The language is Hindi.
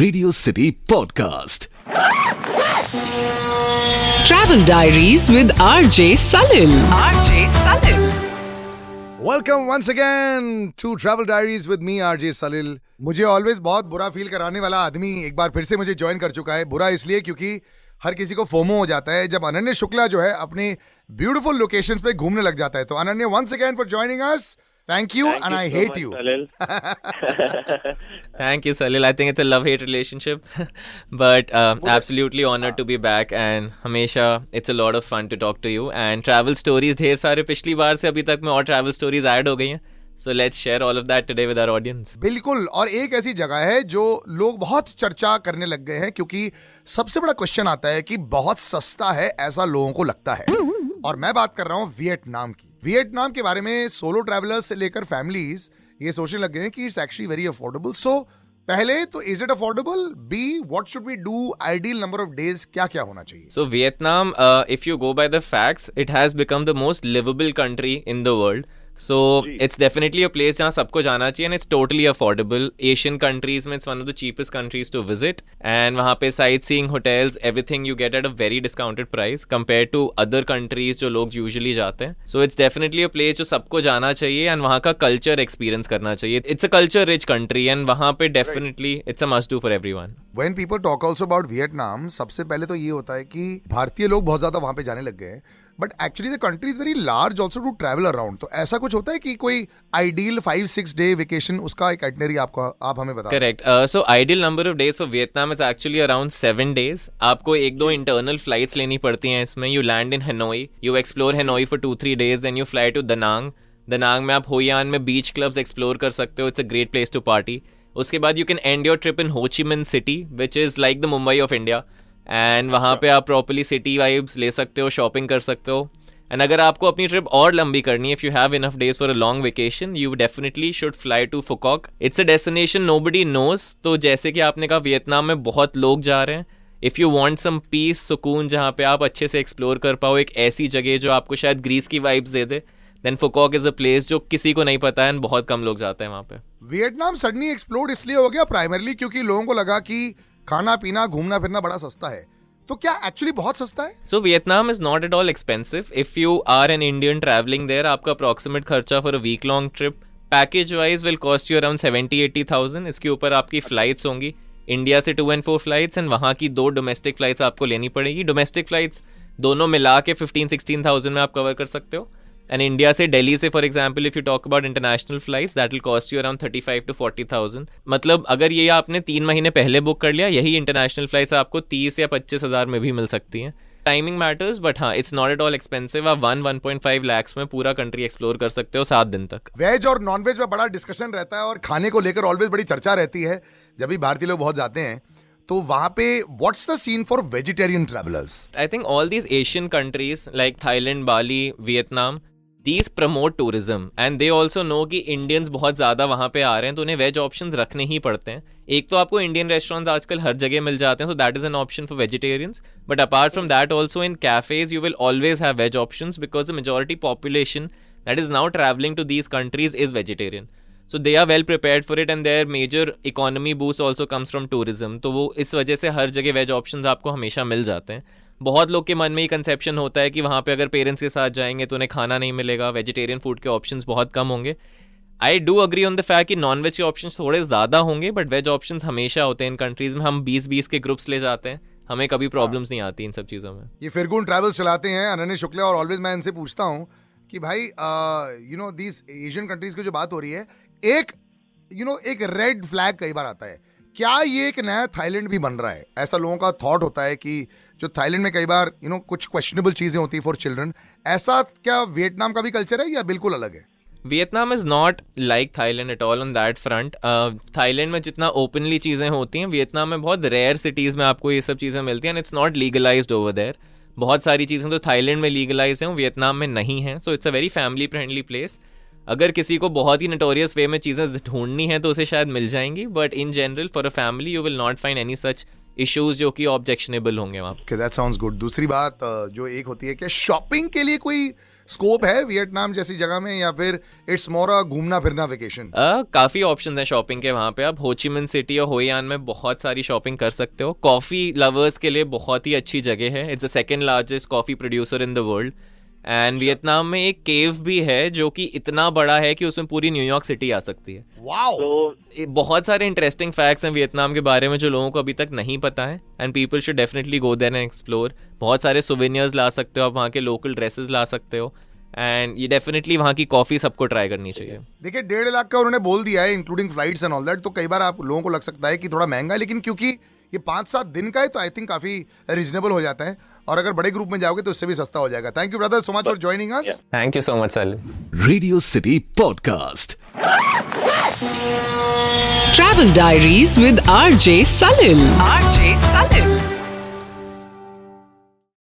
Radio City Podcast. Travel Diaries with RJ Salil. RJ Salil. Welcome once again to Travel Diaries with me RJ Salil. मुझे ऑलवेज बहुत बुरा फील कराने वाला आदमी एक बार फिर से मुझे ज्वाइन कर चुका है. बुरा इसलिए क्योंकि हर किसी को फोमो हो जाता है जब अनन्य शुक्ला जो है अपने ब्यूटीफुल लोकेशंस पे घूमने लग जाता है. तो अनन्य once again for joining us. Thank you and I hate you. Thank you, Salil. I think it's a love-hate relationship, but absolutely honored to be back and हमेशा it's a lot of fun to talk to you and travel stories ढेर सारे पिछली बार से अभी तक में और travel stories add हो गई हैं. So let's share all of that today with our audience. बिल्कुल. और एक ऐसी जगह है जो लोग बहुत चर्चा करने लग गए हैं क्योंकि सबसे बड़ा क्वेश्चन आता है कि बहुत सस्ता है ऐसा लोगों को लगता है. और मैं बात कर रहा हूँ वियतनाम की. वियतनाम के बारे में सोलो ट्रैवलर्स से लेकर फैमिलीज ये सोचने लग गए हैं कि it's actually very affordable. So पहले तो is it affordable, b what should we do, ideal number of days क्या क्या होना चाहिए? So Vietnam, if you go by the facts, it has become the most livable country in the world. So it's definitely a place जहाँ सबको जाना चाहिए and it's totally affordable. Asian countries में it's one of the cheapest countries to visit and वहाँ पे sightseeing, hotels, everything you get at a very discounted price compared to other countries जो लोग usually जाते हैं. So it's definitely a place जो सबको जाना चाहिए and वहाँ का culture experience करना चाहिए. It's a culture rich country and वहाँ पे definitely it's a must do for everyone. When people talk also about Vietnam, सबसे पहले तो ये होता है कि भारतीय लोग बहुत ज्यादा वहाँ पे जाने लग गए हैं. But actually the country is very large also to travel around. तो ऐसा कुछ होता है कि कोई आइडियल 5-6 डे वेकेशन उसका एक आइटनरी आप हमें बताओ. Correct. So ideal number of days for Vietnam is actually around 7 days. आपको 1-2 इंटरनल फ्लाइट्स लेनी पड़ती हैं इसमें. You land in Hanoi, you explore Hanoi for 2-3 days, then you fly to Danang. Danang में आप होयान में बीच क्लब्स एक्सप्लोर कर सकते हो. It's a great place to party. उसके बाद you can end your trip in Ho Chi Minh City which is like the Mumbai of India and वहाँ पे आप प्रॉपरली सिटी वाइब्स ले सकते हो, शॉपिंग कर सकते हो. एंड अगर आपको अपनी ट्रिप और लंबी करनी है, if you have enough days for a long vacation, you definitely should fly to Phu Quoc. It's a destination nobody knows. तो जैसे कि आपने कहा वियतनाम में बहुत लोग जा रहे हैं. If you want some peace, सुकून जहाँ पे आप अच्छे से एक्सप्लोर कर पाओ, एक ऐसी जगह जो आपको शायद ग्रीस की वाइब्स दे दे, then Phu Quoc is a place जो किसी को नहीं पता है एंड बहुत कम लोग जाते हैं वहाँ पे. वियतनाम सडनली एक्सप्लोर इसलिए हो गया प्राइमरली क्योंकि लोगों को लगा कि खाना पीना घूमना फिरना बड़ा सस्ता है. तो क्या एक्चुअली बहुत सस्ता है? So Vietnam is not at all expensive. If you are an Indian traveling there, आपका approximate खर्चा for a week long trip package wise will cost you around 70-80,000. इसके ऊपर आपकी flights होंगी इंडिया से 2 and 4 flights and वहाँ की 2 domestic flights आपको लेनी पड़ेगी. Domestic flights दोनों मिला के 15-16,000 में आप कवर कर सकते हो. एंड इंडिया से दिल्ली से for example if you talk about international flights that will cost you around 35-40,000. मतलब अगर ये आपने 3 महीने पहले बुक कर लिया, यही इंटरनेशनल फ्लाइट्स आपको 30 या 25,000 में भी मिल सकती हैं. टाइमिंग मैटर्स बट हाँ it's not at all expensive. आप 1-1.5 lakhs में पूरा कंट्री एक्सप्लोर कर सकते हो 7 दिन तक. वेज और नॉन वेज में बड़ा डिस्कशन रहता है और खाने को लेकर ऑलवेज बड़ी चर्चा रहती है. जब भी भारतीय लोग बहुत जाते हैं तो वहां पे what's the scene for vegetarian travellers? I think all these Asian countries like Thailand, Bali, Vietnam, These promote tourism and they also know कि इंडियंस बहुत ज़्यादा वहाँ पे आ रहे हैं तो उन्हें वेज ऑप्शंस रखने ही पड़ते हैं. एक तो आपको इंडियन रेस्टोरेंट्स आजकल हर जगह मिल जाते हैं, so that is an option for vegetarians. But apart from that also in cafes you will always have veg options because the majority population that is now travelling to these countries is vegetarian. So they are well prepared for it and their major economy boost also comes from tourism. तो वो इस वजह से हर जगह वेज ऑप्शंस आपको हमेशा मिल जाते हैं. बहुत लोग के मन में ये कंसेप्शन होता है कि वहाँ पे अगर पेरेंट्स के साथ जाएंगे तो उन्हें खाना नहीं मिलेगा, वेजिटेरियन फूड के ऑप्शंस बहुत कम होंगे. I do agree on the fact कि नॉन वेज के ऑप्शंस थोड़े ज़्यादा होंगे बट वेज ऑप्शंस हमेशा होते हैं इन कंट्रीज में. हम 20-20 के ग्रुप्स ले जाते हैं, हमें कभी प्रॉब्लम्स नहीं आती इन सब चीज़ों में. ये फिरगुन ट्रैवल्स चलाते हैं अनन्य शुक्ला और ऑलवेज मैं इनसे पूछता हूँ कि भाई you know these Asian countries की जो बात हो रही है, एक रेड फ्लैग कई बार आता है. क्या ये एक नया थाईलैंड भी बन रहा है? ऐसा लोगों का थॉट होता है कि जो थाईलैंड में कई बार कुछ क्वेश्चनेबल चीजें होती है फॉर चिल्ड्रन. ऐसा क्या वियतनाम का भी कल्चर है या बिल्कुल अलग है? Vietnam is not like Thailand at all on that front. Thailand में जितना ओपनली चीज़ें होती हैं, वियतनाम में बहुत रेयर सिटीज़ में आपको ये सब चीज़ें मिलती हैं and it's not legalised over there. बहुत सारी चीज़ें तो थाईलैंड में लीगलाइज हैं, वियतनाम में नहीं हैं. So it's a very family friendly place. अगर किसी को बहुत ही नोटोरियस वे में चीज़ें ढूंढनी है तो उसे शायद मिल जाएंगी but in general for a family you will not find any such issues जो कि ऑब्जेक्शनेबल होंगे वहाँ. That sounds good. दूसरी बात जो एक होती है कि शॉपिंग के लिए कोई स्कोप है वियतनाम जैसी जगह में, या फिर इट्स मोर अ घूमना फिरना वेकेशन? काफी ऑप्शंस हैं शॉपिंग के वहाँ पे। आप हो ची मिन सिटी और होयान में बहुत सारी शॉपिंग कर सकते हो। कॉफी लवर्स के लिए बहुत ही अच्छी जगह है। It's the second largest coffee producer in the world. And Vietnam में एक केव भी है जो कि इतना बड़ा है कि उसमें पूरी न्यूयॉर्क सिटी आ सकती है। वाओ! तो बहुत सारे इंटरेस्टिंग फैक्ट्स हैं वियतनाम के बारे में जो लोगों को अभी तक नहीं पता है, and people should definitely go there and explore. बहुत सारे सोवेनियर्स ला सकते हो आप, वहाँ के लोकल ड्रेसेस ला सकते हो, एंड ये डेफिनेटली वहाँ की कॉफी सबको ट्राई करनी चाहिए। देखिए 1.5 लाख का उन्होंने बोल दिया है including flights and all that, तो कई बार आप लोगों को लग सकता है कि थोड़ा महंगा है, लेकिन क्योंकि ये 5-7 दिन का है तो आई थिंक काफी रीजनेबल हो जाता है, और अगर बड़े ग्रुप में जाओगे तो इससे भी सस्ता हो जाएगा। Thank you brother so much for joining us. Thank you so much sir. Radio City Podcast. Travel Diaries with RJ Salil.